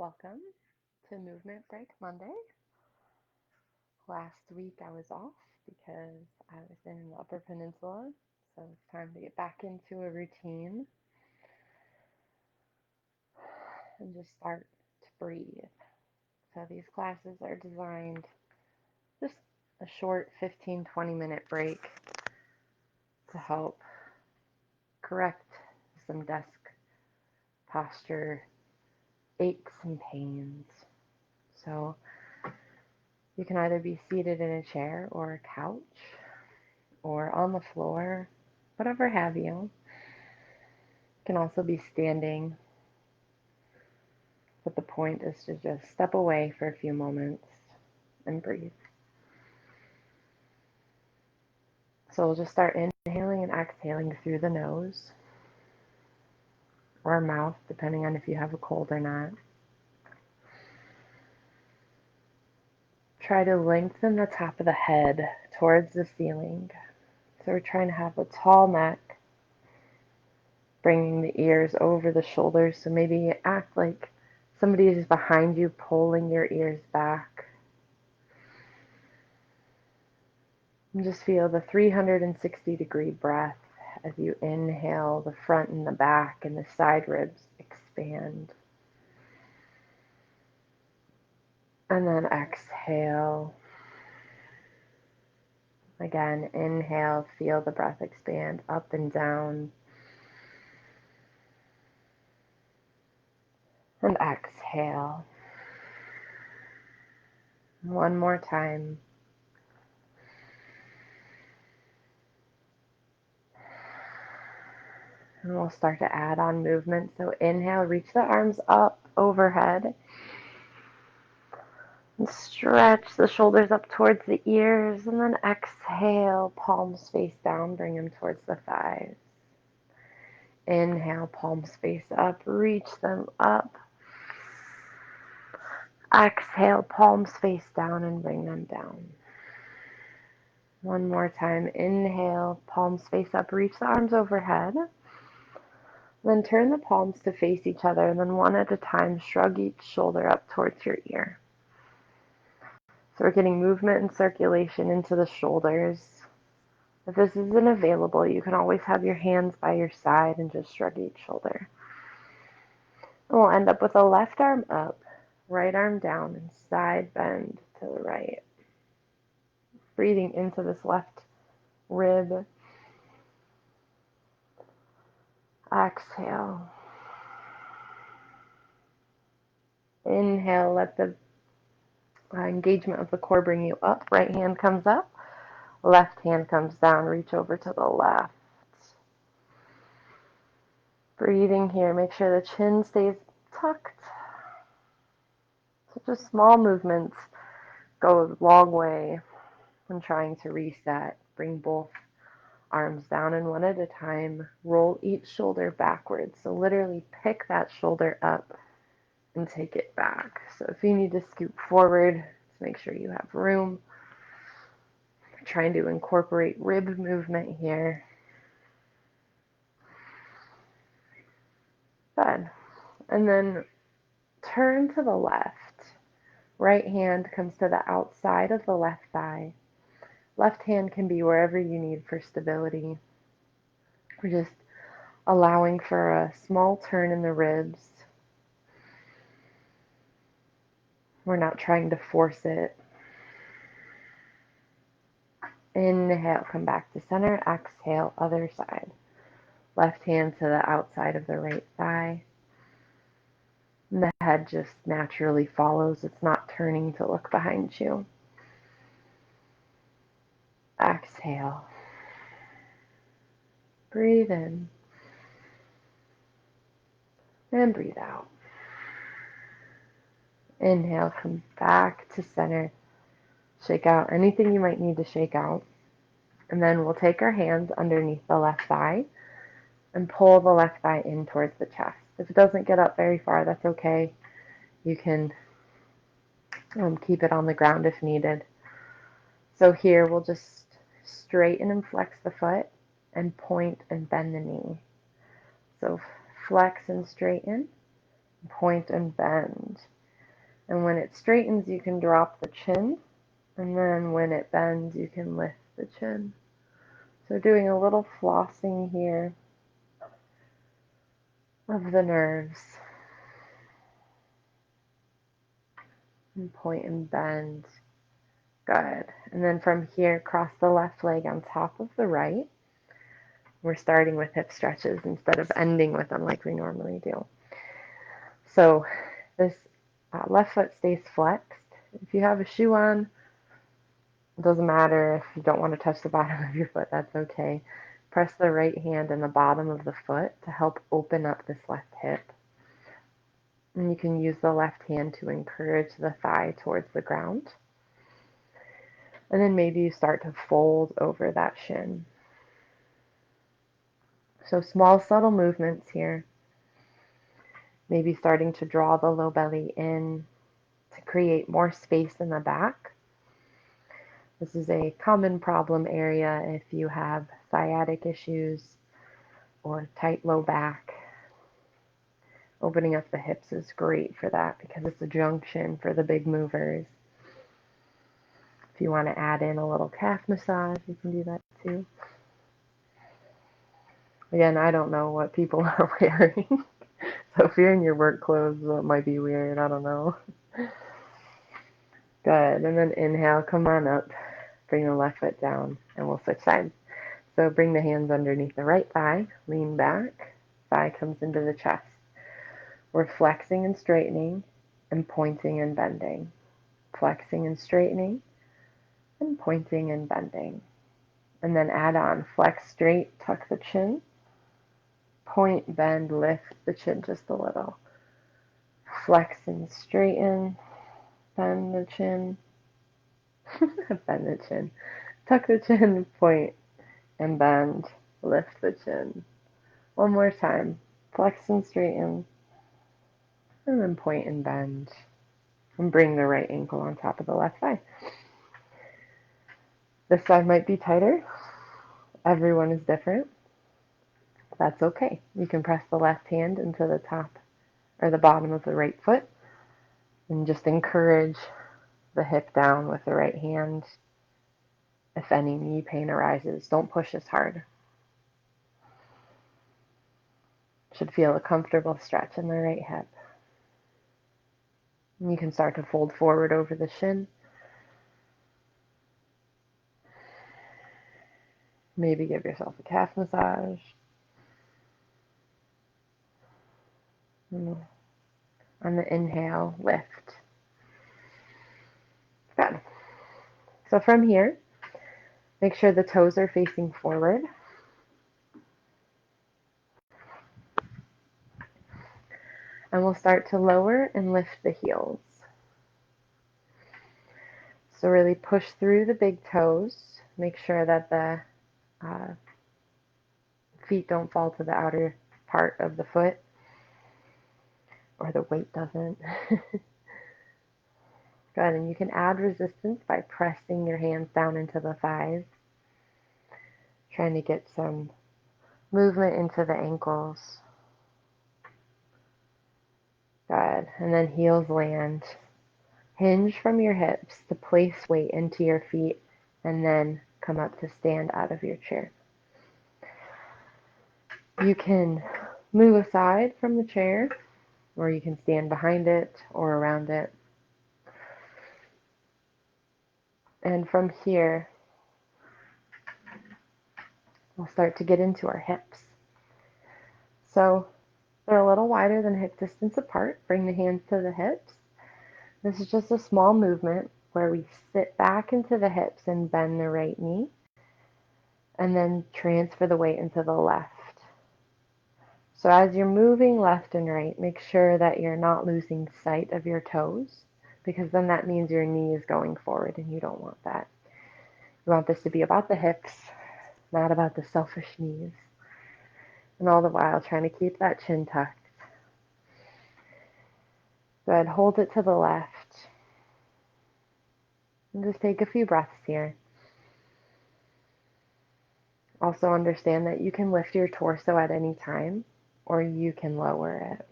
Welcome to Movement Break Monday. Last week I was off because I was in the Upper Peninsula, so it's time to get back into a routine and just start to breathe. So these classes are designed just a short 15-20 minute break to help correct some desk posture aches and pains. So you can either be seated in a chair or a couch or on the floor, whatever have you. You can also be standing, but the point is to just step away for a few moments and breathe. So we'll just start inhaling and exhaling through the nose or mouth, depending on if you have a cold or not. Try to lengthen the top of the head towards the ceiling. So we're trying to have a tall neck, bringing the ears over the shoulders. So maybe act like somebody is behind you pulling your ears back. And just feel the 360-degree breath as you inhale, the front and the back and the side ribs expand. And then exhale. Again, inhale, feel the breath expand up and down. And exhale. One more time. And we'll start to add on movement. So inhale, reach the arms up overhead. And stretch the shoulders up towards the ears. And then exhale, palms face down, bring them towards the thighs. Inhale, palms face up, reach them up. Exhale, palms face down and bring them down. One more time. Inhale, palms face up, reach the arms overhead. Then turn the palms to face each other, and then one at a time, shrug each shoulder up towards your ear. So we're getting movement and circulation into the shoulders. If this isn't available, you can always have your hands by your side and just shrug each shoulder. And we'll end up with a left arm up, right arm down, and side bend to the right. Breathing into this left rib. Exhale. Inhale, let the engagement of the core bring you up. Right hand comes up, left hand comes down. Reach over to the left. Breathing here, make sure the chin stays tucked. So just small movements go a long way when trying to reset. Bring both arms down and one at a time. Roll each shoulder backwards. So literally pick that shoulder up and take it back. So if you need to scoot forward to make sure you have room. Trying to incorporate rib movement here. Good. And then turn to the left. Right hand comes to the outside of the left thigh. Left hand can be wherever you need for stability. We're just allowing for a small turn in the ribs. We're not trying to force it. Inhale, come back to center. Exhale, other side. Left hand to the outside of the right thigh. And the head just naturally follows. It's not turning to look behind you. Exhale. Breathe in. And breathe out. Inhale, come back to center. Shake out anything you might need to shake out. And then we'll take our hands underneath the left thigh and pull the left thigh in towards the chest. If it doesn't get up very far, that's okay. You can keep it on the ground if needed. So here we'll just straighten and flex the foot and point and bend the knee. So flex and straighten, point and bend. And when it straightens, you can drop the chin. And then when it bends, you can lift the chin. So doing a little flossing here of the nerves. And point and bend. Good. And then from here, cross the left leg on top of the right. We're starting with hip stretches instead of ending with them like we normally do. So this left foot stays flexed. If you have a shoe on, it doesn't matter. If you don't want to touch the bottom of your foot, that's okay. Press the right hand in the bottom of the foot to help open up this left hip. And you can use the left hand to encourage the thigh towards the ground. And then maybe you start to fold over that shin. So small, subtle movements here. Maybe starting to draw the low belly in to create more space in the back. This is a common problem area if you have sciatic issues or tight low back. Opening up the hips is great for that because it's a junction for the big movers. If you want to add in a little calf massage, you can do that too. Again, I don't know what people are wearing. So if you're in your work clothes, it might be weird. I don't know. Good. And then inhale, come on up. Bring the left foot down, and we'll switch sides. So bring the hands underneath the right thigh. Lean back. Thigh comes into the chest. We're flexing and straightening and pointing and bending. Flexing and straightening and pointing and bending. And then add on. Flex straight, tuck the chin. Point, bend, lift the chin just a little. Flex and straighten. Bend the chin. Bend the chin. Tuck the chin, point, and bend. Lift the chin. One more time. Flex and straighten. And then point and bend. And bring the right ankle on top of the left thigh. This side might be tighter. Everyone is different. That's okay. You can press the left hand into the top or the bottom of the right foot and just encourage the hip down with the right hand. If any knee pain arises, don't push as hard. Should feel a comfortable stretch in the right hip. And you can start to fold forward over the shin. Maybe give yourself a calf massage. On the inhale, lift. Good. So from here, make sure the toes are facing forward. And we'll start to lower and lift the heels. So really push through the big toes. Make sure that the feet don't fall to the outer part of the foot, or the weight doesn't. Good, and you can add resistance by pressing your hands down into the thighs, trying to get some movement into the ankles. Good, and then heels land. Hinge from your hips to place weight into your feet, and then come up to stand out of your chair. You can move aside from the chair, or you can stand behind it or around it. And from here, we'll start to get into our hips. So they're a little wider than hip distance apart. Bring the hands to the hips. This is just a small movement where we sit back into the hips and bend the right knee, and then transfer the weight into the left. So as you're moving left and right, make sure that you're not losing sight of your toes, because then that means your knee is going forward, and you don't want that. You want this to be about the hips, not about the selfish knees. And all the while trying to keep that chin tucked. Good. Hold it to the left. And just take a few breaths here. Also understand that you can lift your torso at any time, or you can lower it.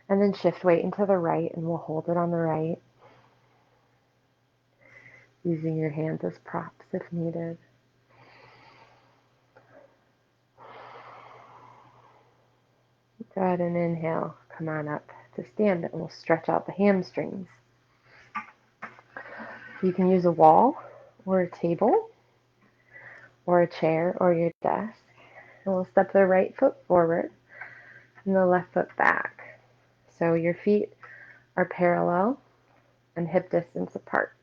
And then shift weight into the right, and we'll hold it on the right, using your hands as props if needed. Go ahead and inhale. Come on up to stand, and we'll stretch out the hamstrings. You can use a wall or a table or a chair or your desk. And we'll step the right foot forward and the left foot back. So your feet are parallel and hip distance apart.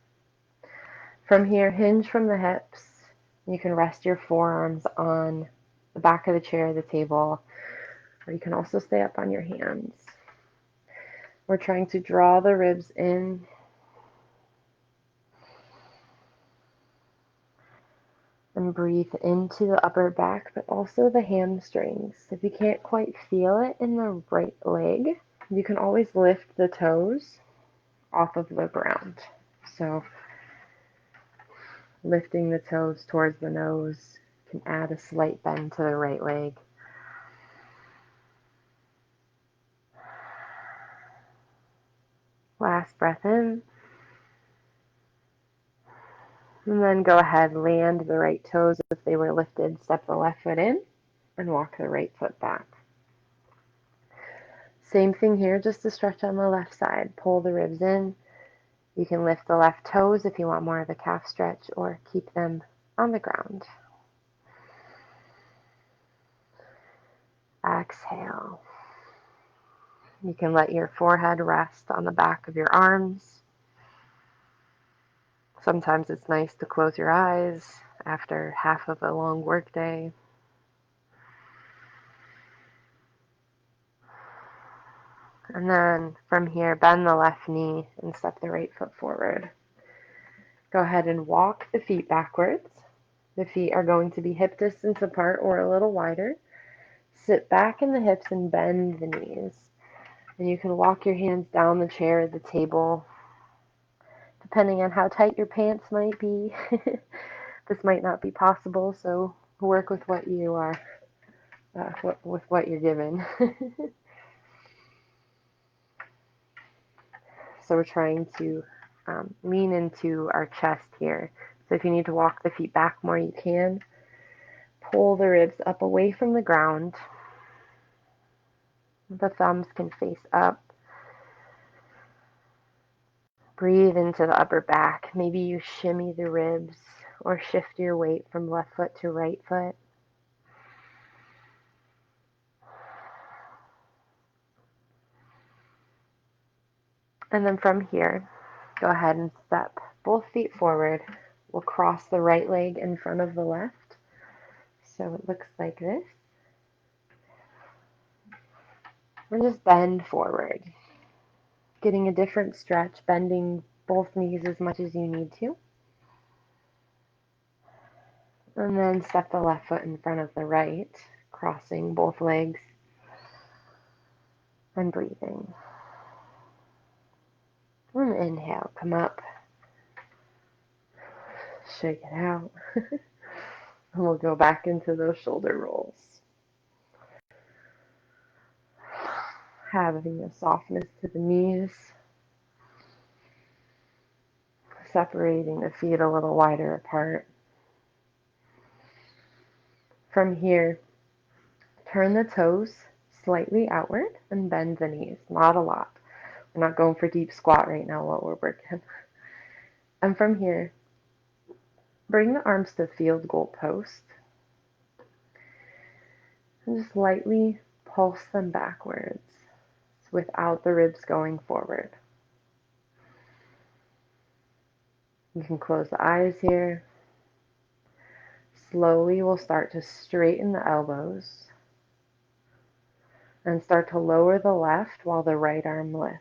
From here, hinge from the hips. You can rest your forearms on the back of the chair, the table, or you can also stay up on your hands. We're trying to draw the ribs in and breathe into the upper back, but also the hamstrings. If you can't quite feel it in the right leg, you can always lift the toes off of the ground. So lifting the toes towards the nose can add a slight bend to the right leg. Last breath in. And then go ahead, land the right toes if they were lifted, step the left foot in, and walk the right foot back. Same thing here, just to stretch on the left side. Pull the ribs in. You can lift the left toes if you want more of a calf stretch, or keep them on the ground. Exhale. You can let your forehead rest on the back of your arms. Sometimes it's nice to close your eyes after half of a long workday. And then from here, bend the left knee and step the right foot forward. Go ahead and walk the feet backwards. The feet are going to be hip distance apart or a little wider. Sit back in the hips and bend the knees. And you can walk your hands down the chair or the table, depending on how tight your pants might be. This might not be possible, so work with what you are, with what you're given. So we're trying to lean into our chest here. So if you need to walk the feet back more, you can. Pull the ribs up away from the ground. The thumbs can face up. Breathe into the upper back. Maybe you shimmy the ribs or shift your weight from left foot to right foot. And then from here, go ahead and step both feet forward. We'll cross the right leg in front of the left. So it looks like this. And just bend forward. Getting a different stretch, bending both knees as much as you need to. And then step the left foot in front of the right, crossing both legs and breathing. And inhale, come up, shake it out. And we'll go back into those shoulder rolls. Having a softness to the knees. Separating the feet a little wider apart. From here, turn the toes slightly outward and bend the knees. Not a lot. We're not going for deep squat right now while we're working. And from here, bring the arms to field goal post. And just lightly pulse them backwards without the ribs going forward. You can close the eyes here. Slowly we'll start to straighten the elbows and start to lower the left while the right arm lifts.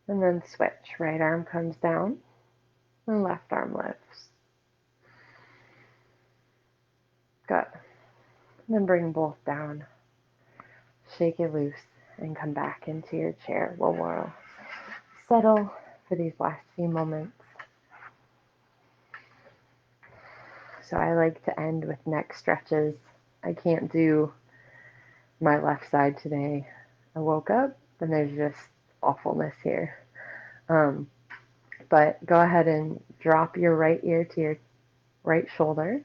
And then switch. Right arm comes down and left arm lifts. Good. And then bring both down. Shake it loose and come back into your chair. We'll settle for these last few moments. So I like to end with neck stretches. I can't do my left side today. I woke up and there's just awfulness here. Um, but go ahead and drop your right ear to your right shoulder.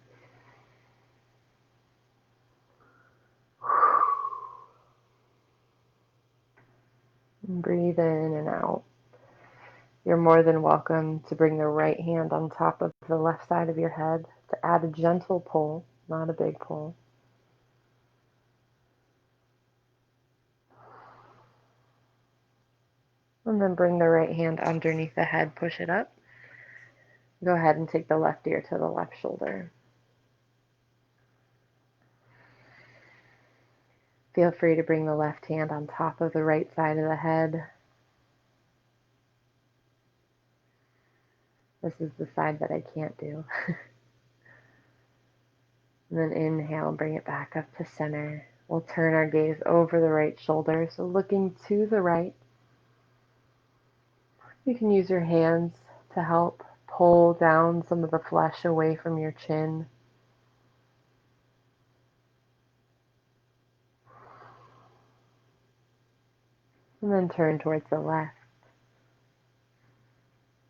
And breathe in and out. You're more than welcome to bring the right hand on top of the left side of your head to add a gentle pull, not a big pull. And then bring the right hand underneath the head, push it up. Go ahead and take the left ear to the left shoulder. Feel free to bring the left hand on top of the right side of the head. This is the side that I can't do. And then inhale, bring it back up to center. We'll turn our gaze over the right shoulder, so looking to the right. You can use your hands to help pull down some of the flesh away from your chin. And then turn towards the left.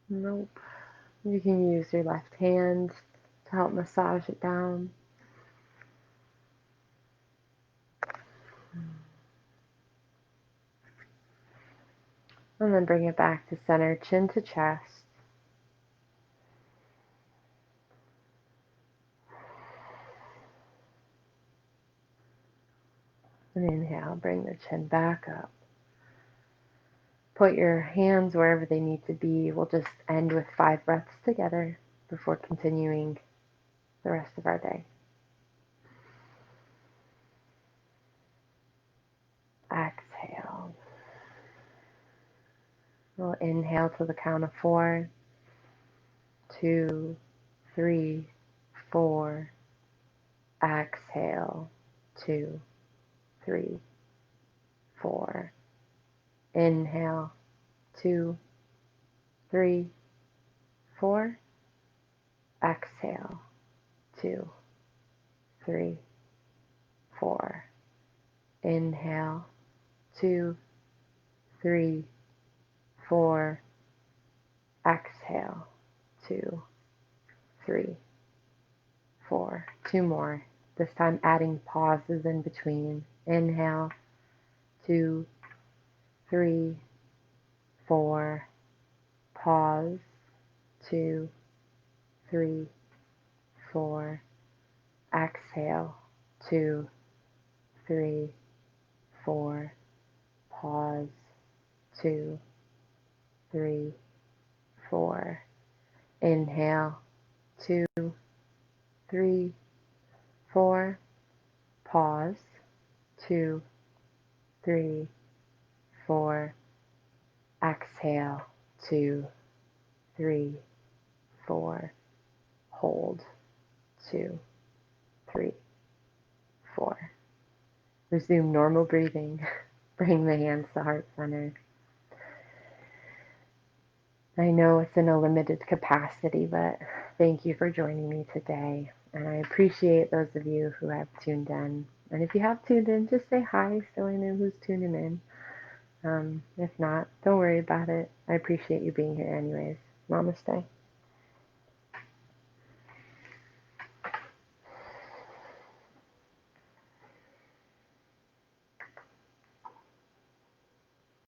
Nope. You can use your left hand to help massage it down. And then bring it back to center, chin to chest. And inhale, bring the chin back up. Put your hands wherever they need to be. We'll just end with 5 breaths together before continuing the rest of our day. Exhale. We'll inhale to the count of 4, 2, 3, 4. Exhale. 2, 3, 4. Inhale. 2, 3, 4. Exhale. 2, 3, 4. Inhale. 2, 3, 4. Exhale. 2, 3, 4. 2 more. This time adding pauses in between. Inhale. 2, 3, 4. Pause. 2, 3, 4. Exhale. 2, 3, 4. Pause. 2, 3, 4. Inhale. 2, 3, 4. Pause. 2, 3, 4. Exhale. 2, 3, 4. Hold. 2, 3, 4. Resume normal breathing. Bring the hands to heart center. I know it's in a limited capacity, but thank you for joining me today. And I appreciate those of you who have tuned in. And if you have tuned in, just say hi so I know who's tuning in. If not, don't worry about it. I appreciate you being here anyways. Namaste.